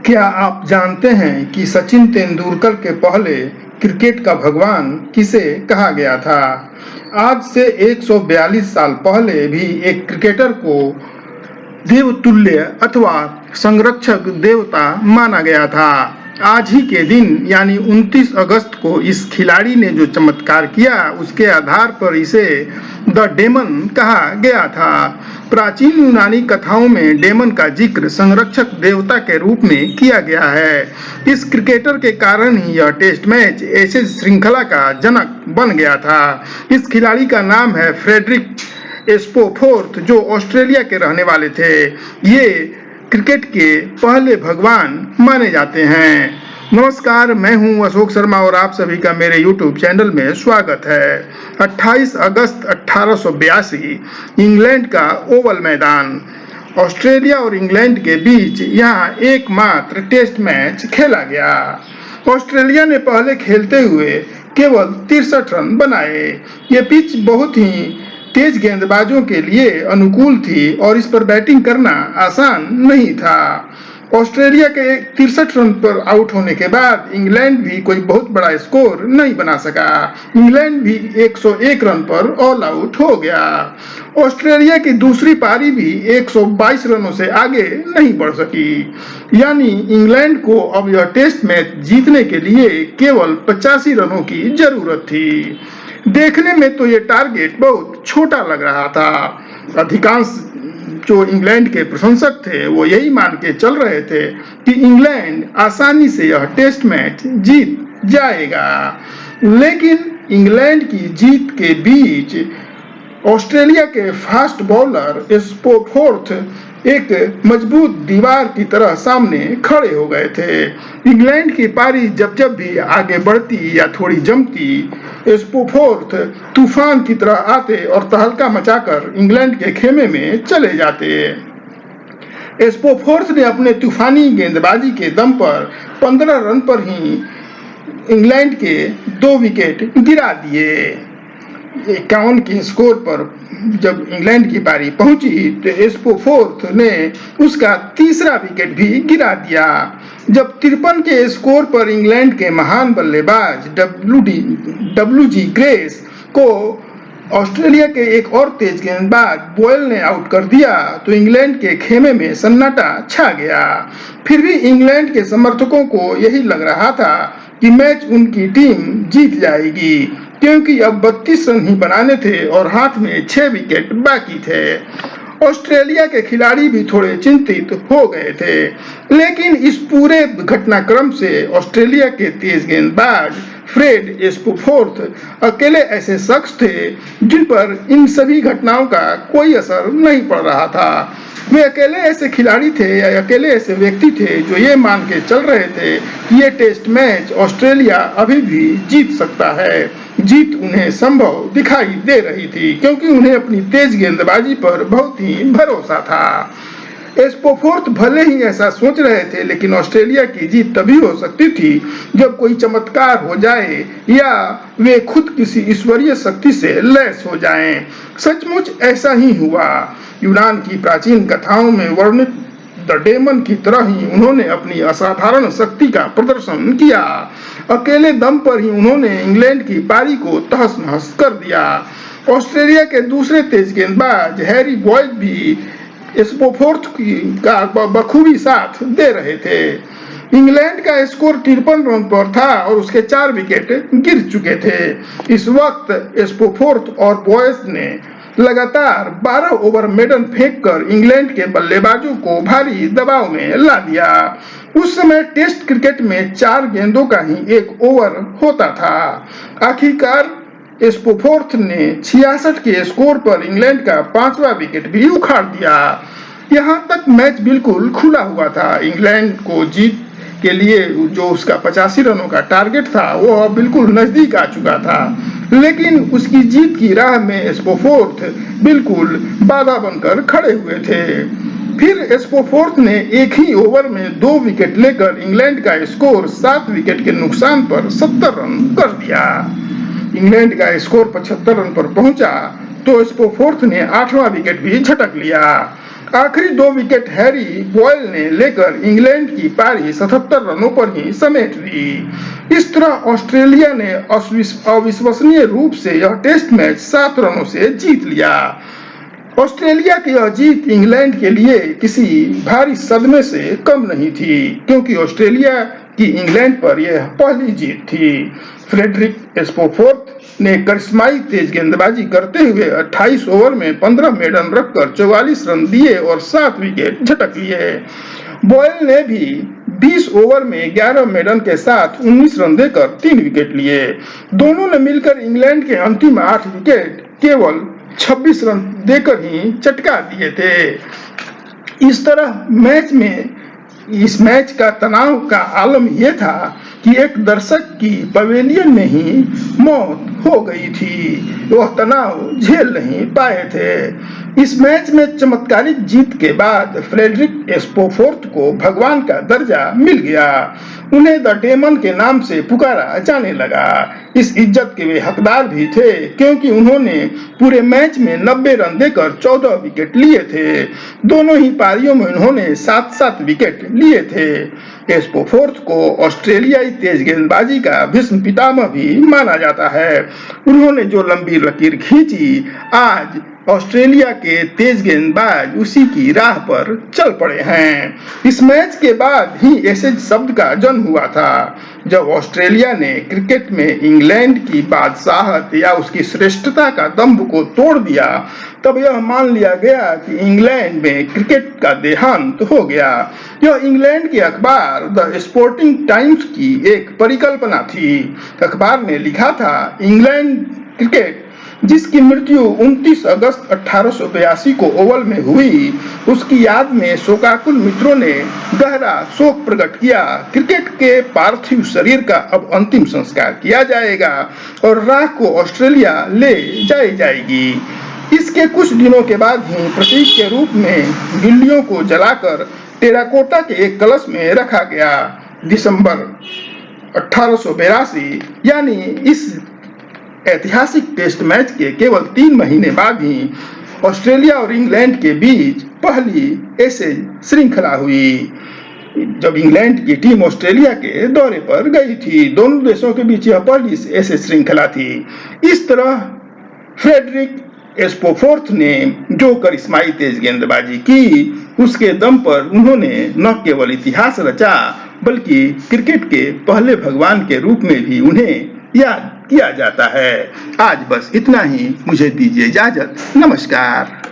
क्या आप जानते हैं कि सचिन तेंदुलकर के पहले क्रिकेट का भगवान किसे कहा गया था? आज से 142 साल पहले भी एक क्रिकेटर को देवतुल्य अथवा संरक्षक देवता माना गया था। आज ही के दिन यानी 29 अगस्त को इस खिलाड़ी ने जो चमत्कार किया उसके आधार पर इसे द डेमन कहा गया था। प्राचीन यूनानी कथाओं में डेमन का जिक्र संरक्षक देवता के रूप में किया गया है। इस क्रिकेटर के कारण ही यह टेस्ट मैच एशेज श्रृंखला का जनक बन गया था। इस खिलाड़ी का नाम है फ्रेडरिक स्पोफोर्थ, जो ऑस्ट्रेलिया के रहने वाले थे। ये क्रिकेट के पहले भगवान माने जाते हैं। नमस्कार, मैं हूं अशोक शर्मा और आप सभी का मेरे YouTube चैनल में स्वागत है। 28 अगस्त 1882 इंग्लैंड का ओवल मैदान, ऑस्ट्रेलिया और इंग्लैंड के बीच यहाँ एकमात्र टेस्ट मैच खेला गया। ऑस्ट्रेलिया ने पहले खेलते हुए केवल 63 रन बनाए। ये पिच बहुत ही तेज गेंदबाजों के लिए अनुकूल थी और इस पर बैटिंग करना आसान नहीं था। ऑस्ट्रेलिया के 63 रन पर आउट होने के बाद इंग्लैंड भी कोई बहुत बड़ा स्कोर नहीं बना सका। इंग्लैंड भी 101 रन पर ऑल आउट हो गया। ऑस्ट्रेलिया की दूसरी पारी भी 122 रनों से आगे नहीं बढ़ सकी। यानी इंग्लैंड को अब यह टेस्ट मैच जीतने के लिए केवल 85 रनों की जरूरत थी। देखने में तो ये टारगेट बहुत छोटा लग रहा था। अधिकांश जो इंग्लैंड के प्रशंसक थे वो यही मान के चल रहे थे कि इंग्लैंड आसानी से यह टेस्ट मैच जीत जाएगा। लेकिन इंग्लैंड की जीत के बीच ऑस्ट्रेलिया के फास्ट बॉलर स्पोफोर्थ एक मजबूत दीवार की तरह सामने खड़े हो गए थे। इंग्लैंड की पारी जब जब भी आगे बढ़ती या थोड़ी जमती, स्पोफोर्थ तूफान की तरह आते और तहलका मचाकर इंग्लैंड के खेमे में चले जाते। स्पोफोर्थ ने अपने तूफानी गेंदबाजी के दम पर 15 रन पर ही इंग्लैंड के 2 विकेट गिरा दिए। 51 के स्कोर पर जब इंग्लैंड की पारी पहुंची तो स्पोफोर्थ ने उसका तीसरा विकेट भी गिरा दिया। जब 53 के स्कोर पर इंग्लैंड के महान बल्लेबाज WG ग्रेस को ऑस्ट्रेलिया के एक और तेज गेंदबाज बोयल ने आउट कर दिया तो इंग्लैंड के खेमे में सन्नाटा छा गया। फिर भी इंग्लैंड के समर्थकों को यही लग रहा था कि मैच उनकी टीम जीत जाएगी, क्योंकि अब 32 रन ही बनाने थे और हाथ में 6 विकेट बाकी थे। ऑस्ट्रेलिया के खिलाड़ी भी थोड़े चिंतित हो गए थे, लेकिन इस पूरे घटनाक्रम से ऑस्ट्रेलिया के तेज गेंदबाज फ्रेड स्पोफोर्थ अकेले ऐसे शख्स थे जिन पर इन सभी घटनाओं का कोई असर नहीं पड़ रहा था। वे अकेले ऐसे खिलाड़ी थे या अकेले ऐसे व्यक्ति थे जो ये मान के चल रहे थे कि ये टेस्ट मैच ऑस्ट्रेलिया अभी भी जीत सकता है। जीत उन्हें संभव दिखाई दे रही थी, क्योंकि उन्हें अपनी तेज गेंदबाजी पर बहुत ही भरोसा था। स्पोफोर्थ भले ही ऐसा सोच रहे थे, लेकिन ऑस्ट्रेलिया की जीत तभी हो सकती थी जब कोई चमत्कार हो जाए या वे खुद किसी ईश्वरीय शक्ति से लैस हो जाएं। सचमुच ऐसा ही हुआ। यूनान की प्राचीन कथाओं में वर्णित द डेमन की तरह ही उन्होंने अपनी असाधारण शक्ति का प्रदर्शन किया। अकेले दम पर ही उन्होंने इंग्लैंड की पारी को तहस नहस कर दिया। ऑस्ट्रेलिया के दूसरे तेज गेंदबाज हैरी बॉयड भी स्पोफोर्थ का बखूबी साथ दे रहे थे। इंग्लैंड का स्कोर 53 रन पर था और उसके 4 विकेट गिर चुके थे। इस वक्त स्पोफोर्थ और बॉयज ने लगातार 12 ओवर मेडन फेंककर इंग्लैंड के बल्लेबाजों को भारी दबाव में ला दिया। उस समय टेस्ट क्रिकेट में 4 गेंदों का ही 1 ओवर होता था। आखिरकार स्पोफोर्थ ने 66 के स्कोर पर इंग्लैंड का 5वां विकेट भी उखाड़ दिया। यहाँ तक मैच बिल्कुल खुला हुआ था। इंग्लैंड को जीत के लिए जो उसका 85 रनों का टारगेट था वो अब बिल्कुल नजदीक आ चुका था, लेकिन उसकी जीत की राह में स्पोफोर्थ बिल्कुल बाधा बनकर खड़े हुए थे। फिर स्पोफोर्थ ने एक ही ओवर में 2 विकेट लेकर इंग्लैंड का स्कोर 7 विकेट के नुकसान पर 70 रन कर दिया। इंग्लैंड का स्कोर 75 रन पर पहुंचा तो स्पोफोर्थ ने 8वां विकेट भी झटक लिया। आखिरी 2 विकेट हैरी बॉयल ने लेकर इंग्लैंड की पारी 77 रनों पर ही समेट ली। इस तरह ऑस्ट्रेलिया ने अविश्वसनीय रूप से यह टेस्ट मैच 7 रनों से जीत लिया। ऑस्ट्रेलिया की यह जीत इंग्लैंड के लिए किसी भारी सदमे से कम नहीं थी, क्योंकि ऑस्ट्रेलिया की इंग्लैंड पर यह पहली जीत थी। फ्रेडरिक स्पोफोर्थ ने करिश्माई तेज गेंदबाजी करते हुए 28 ओवर में 15 मेडन रखकर 44 रन दिए और 7 विकेट झटक लिए। बॉयल ने भी 20 ओवर में 11 मेडन के साथ 19 रन देकर 3 विकेट लिए। दोनों ने मिलकर इंग्लैंड के अंतिम 8 विकेट केवल 26 रन देकर ही चटका दिए थे। इस मैच का तनाव का आलम यह था कि एक दर्शक की पवेलियन में ही मौत हो गई थी। वह तनाव झेल नहीं पाए थे। इस मैच में चमत्कारिक जीत के बाद फ्रेडरिक स्पोफोर्थ को भगवान का दर्जा मिल गया। उन्हें द डेमन के नाम से पुकारा जाने लगा। इस इज्जत के वे हकदार भी थे, क्योंकि उन्होंने पूरे मैच में 90 रन देकर 14 विकेट लिए थे। दोनों ही पारियों में उन्होंने 7-7 विकेट लिए थे। स्पोफोर्थ को ऑस्ट्रेलियाई तेज गेंदबाजी का भीष्म पितामह भी माना जाता है। उन्होंने जो लंबी लकीर खींची, आज ऑस्ट्रेलिया के तेज गेंदबाज उसी की राह पर चल पड़े हैं। इस मैच के बाद ही एसेज शब्द का जन्म हुआ था। जब ऑस्ट्रेलिया ने क्रिकेट में इंग्लैंड की बादशाहत या उसकी श्रेष्ठता का दंभ को तोड़ दिया, तब यह मान लिया गया कि इंग्लैंड में क्रिकेट का देहांत हो गया। यह इंग्लैंड के अखबार द स्पोर्टिंग टाइम्स की एक परिकल्पना थी। अखबार ने लिखा था, इंग्लैंड क्रिकेट जिसकी मृत्यु 29 अगस्त 1882 को ओवल में हुई, उसकी याद में शोकाकुल मित्रों ने गहरा शोक प्रकट किया। क्रिकेट के पार्थिव शरीर का अब अंतिम संस्कार किया जाएगा और राख को ऑस्ट्रेलिया ले जाई जाएगी। इसके कुछ दिनों के बाद ही प्रतीक के रूप में बिल्लियों को जलाकर टेराकोटा के एक कलश में रखा गया। दिसंबर 1882 यानी इस ऐतिहासिक टेस्ट मैच के केवल 3 महीने बाद ही ऑस्ट्रेलिया और इंग्लैंड के बीच पहली एसेज श्रृंखला हुई, जब इंग्लैंड की टीम ऑस्ट्रेलिया के दौरे पर गई थी। दोनों देशों के बीच यह पहली एसेज श्रृंखला थी। इस तरह फ्रेडरिक स्पोफोर्थ ने जो करिश्माई तेज गेंदबाजी की, उसके दम पर उन्होंने न केवल इतिहास रचा, बल्कि क्रिकेट के पहले भगवान के रूप में भी उन्हें याद किया जाता है। आज बस इतना ही। मुझे दीजिए इजाजत। नमस्कार।